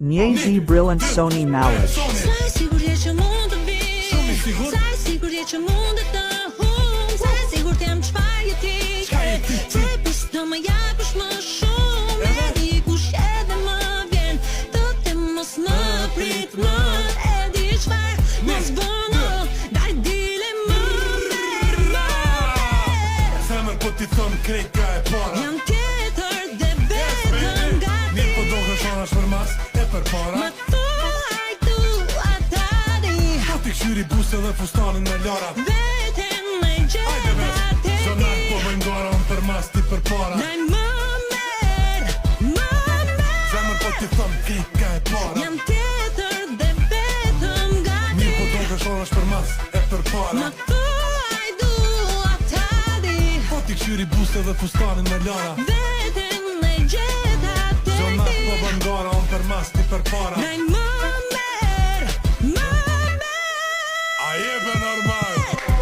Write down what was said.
Një brilliant Sony Malish. Sa sigur je që mund të vi. Shumë i sigurt. Sa sigur je që mund të hum. Sa sigur t'jam çfarë je ti. Se pos të më japësh më shumë. E di kush edhe më vjen. Të të mos më prit më. E di çfarë mos bëno. Daj dile më merë. Zemër po t'i thëm krejt ka e para. Jam tjetër dhe vetëm gati. Mirë po do këshonash për mas e për para. Më thuaj tu atari. Po t'i këshyri buse dhe fustanin me lara. Veten me gjeta te Zonar ti. po bëjnë gara unë për mas ti për para. Daj më merë. Zemër po t'i thëm krejt ka e para. Jam tjetër dhe vetëm gati. Mirë po do këshonash për mas e për para. Më thuaj du atari. Po t'i këshyri buse dhe fustanin me lara. Veten me gjeta te Zonar ti. po bëjnë gara unë për mas ti për para.